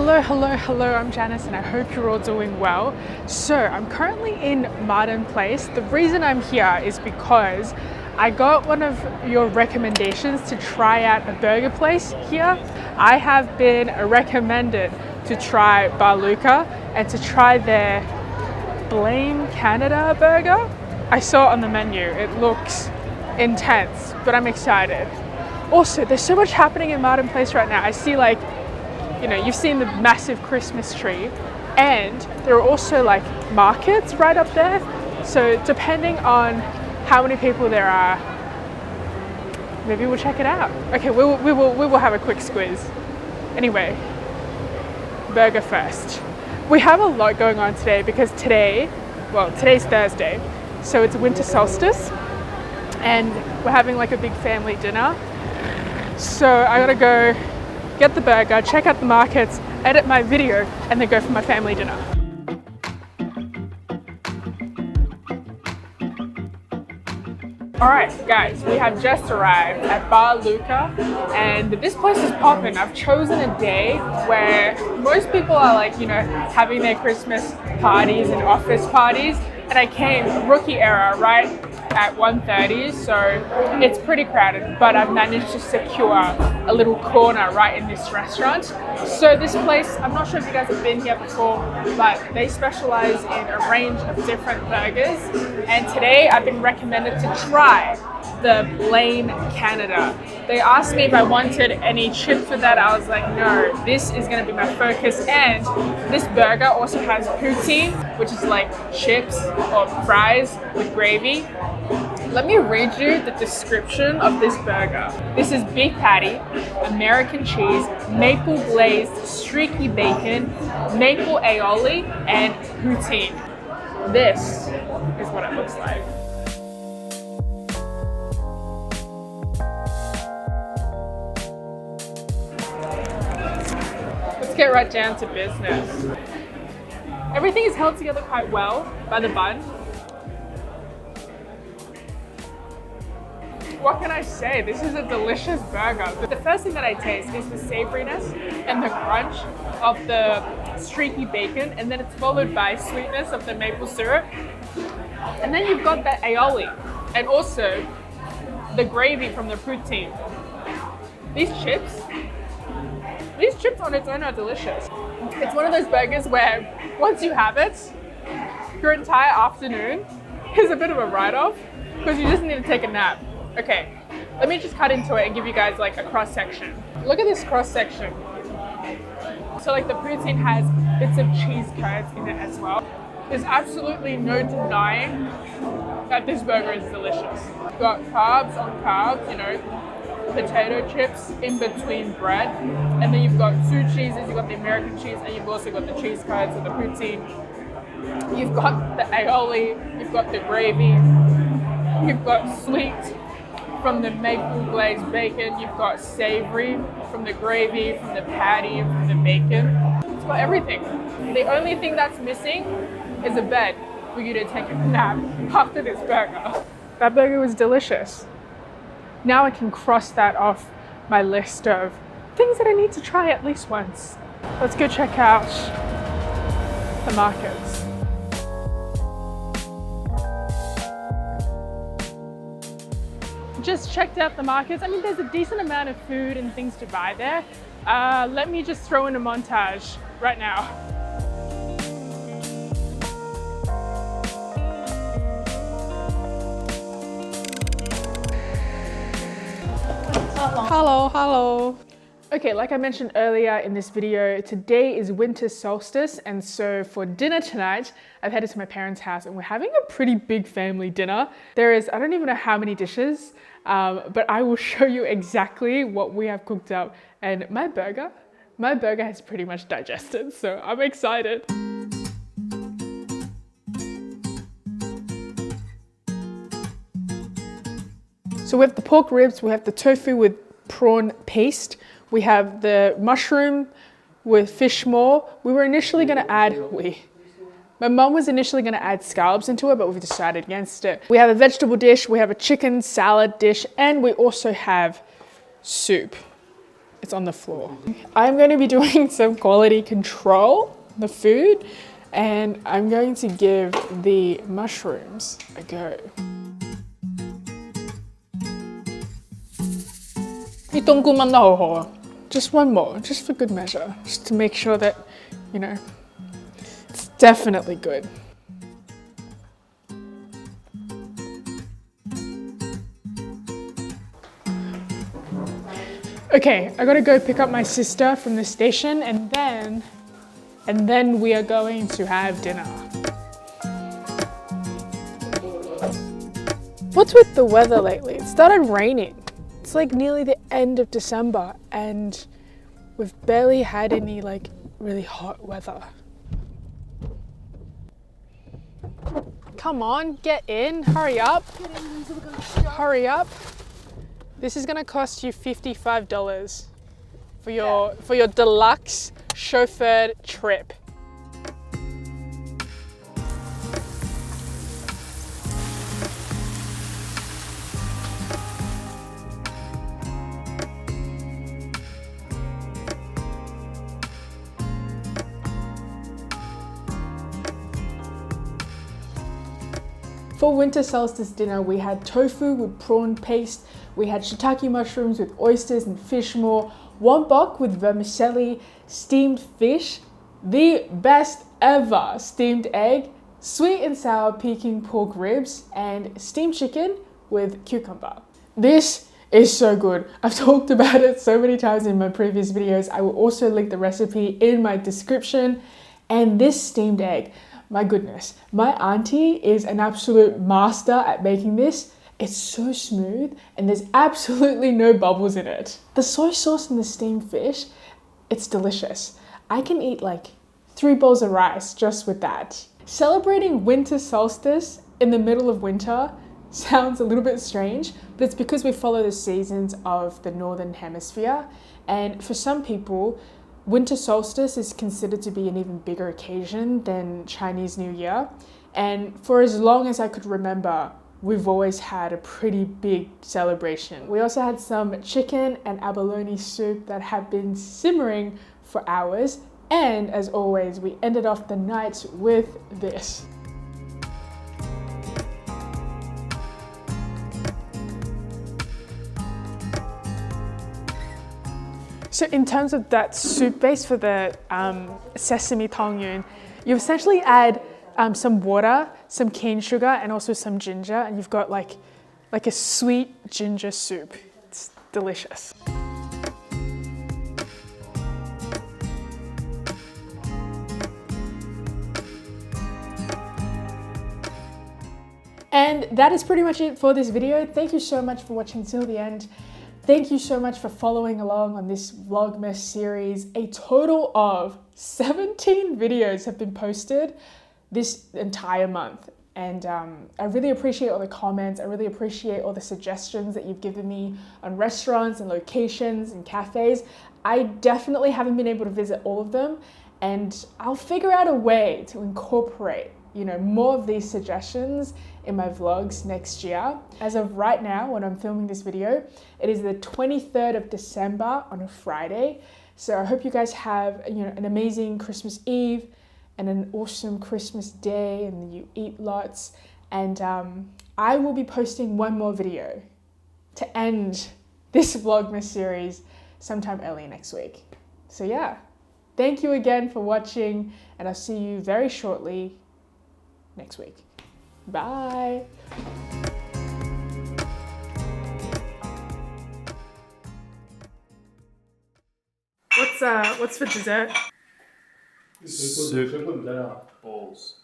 Hello, I'm Janice and I hope you're all doing well. So I'm currently in Martin Place. The reason I'm here is because I got one of your recommendations to try out a burger place here. I have been recommended to try Bar Luca and to try their Blame Canada burger. I saw it on the menu, it looks intense, but I'm excited. Also, there's so much happening in Martin Place right now. I see you've seen the massive Christmas tree, and there are also like markets right up there. So depending on how many people there are, maybe we'll check it out. Okay, we will have a quick squeeze. Anyway, burger first. We have a lot going on today because today's Thursday, so it's winter solstice, and we're having like a big family dinner. So I gotta go get the burger, check out the markets, edit my video, and then go for my family dinner. Alright guys, we have just arrived at Bar Luca, and this place is popping. I've chosen a day where most people are having their Christmas parties and office parties, and I came rookie era right at 1:30, so it's pretty crowded, but I've managed to secure a little corner right in this restaurant. So this place, I'm not sure if you guys have been here before, but they specialize in a range of different burgers, and today I've been recommended to try the Blame Canada. They asked me if I wanted any chips with that. I was like, no, this is going to be my focus. And this burger also has poutine, which is like chips or fries with gravy. Let me read you the description of this burger. This is beef patty, American cheese, maple glazed streaky bacon, maple aioli, and poutine. This is what it looks like. Let's get right down to business. Everything is held together quite well by the bun. What can I say? This is a delicious burger. The first thing that I taste is the savoriness and the crunch of the streaky bacon, and then it's followed by sweetness of the maple syrup. And then you've got the aioli and also the gravy from the poutine. These chips on its own are delicious. It's one of those burgers where once you have it, your entire afternoon is a bit of a write-off because you just need to take a nap. Okay, let me just cut into it and give you guys like a cross-section. Look at this cross-section. So like the poutine has bits of cheese curds in it as well. There's absolutely no denying that this burger is delicious. You've got carbs on carbs, potato chips in between bread, and then you've got two cheeses. You've got the American cheese, and you've also got the cheese curds and the poutine. You've got the aioli, you've got the gravy, you've got sweet from the maple glazed bacon, you've got savory from the gravy, from the patty, and from the bacon. It's got everything. The only thing that's missing is a bed for you to take a nap after this burger. That burger was delicious. Now I can cross that off my list of things that I need to try at least once. Let's go check out the markets. Just checked out the markets. I mean, there's a decent amount of food and things to buy there. Let me just throw in a montage right now. Hello. Okay, like I mentioned earlier in this video, today is winter solstice, and so for dinner tonight, I've headed to my parents' house and we're having a pretty big family dinner. There is, I don't even know how many dishes, but I will show you exactly what we have cooked up. And my burger has pretty much digested, so I'm excited. So we have the pork ribs, we have the tofu with prawn paste, we have the mushroom with fish maw. We were initially going to add, my mum was initially going to add scallops into it, but we've decided against it. We have a vegetable dish, we have a chicken salad dish, and we also have soup. it's on the floor. I'm going to be doing some quality control, the food, and I'm going to give the mushrooms a go. 이冬菇炆得好好啊. Just one more, just for good measure, just to make sure that, you know, it's definitely good. Okay, I gotta go pick up my sister from the station and then we are going to have dinner. What's with the weather lately? It started raining. It's like nearly the end of December and we've barely had any like really hot weather. Come on, get in, hurry up. Hurry up. This is gonna cost you $55 for your deluxe chauffeured trip. For winter solstice dinner, we had tofu with prawn paste, we had shiitake mushrooms with oysters and fish maw, wonbok with vermicelli, steamed fish, the best ever steamed egg, sweet and sour Peking pork ribs, and steamed chicken with cucumber. This is so good. I've talked about it so many times in my previous videos. I will also link the recipe in my description. And this steamed egg, my goodness, my auntie is an absolute master at making this. It's so smooth and there's absolutely no bubbles in it. The soy sauce in the steamed fish, it's delicious. I can eat like 3 bowls of rice just with that. Celebrating winter solstice in the middle of winter sounds a little bit strange, but it's because we follow the seasons of the Northern Hemisphere. And for some people, winter solstice is considered to be an even bigger occasion than Chinese New Year. And for as long as I could remember, we've always had a pretty big celebration. We also had some chicken and abalone soup that have been simmering for hours. And as always, we ended off the night with this. So in terms of that soup base for the sesame tongyun, you essentially add some water, some cane sugar, and also some ginger, and you've got like a sweet ginger soup. It's delicious. And that is pretty much it for this video. Thank you so much for watching till the end. Thank you so much for following along on this Vlogmas series. A total of 17 videos have been posted this entire month. And I really appreciate all the comments. I really appreciate all the suggestions that you've given me on restaurants and locations and cafes. I definitely haven't been able to visit all of them, and I'll figure out a way to incorporate, you know, more of these suggestions in my vlogs next year. As of right now, when I'm filming this video, it is the 23rd of December on a Friday. So I hope you guys have, you know, an amazing Christmas Eve and an awesome Christmas Day, and you eat lots. And I will be posting one more video to end this Vlogmas series sometime early next week. So yeah, thank you again for watching, and I'll see you very shortly next week. Bye. What's for dessert? Soup, balls.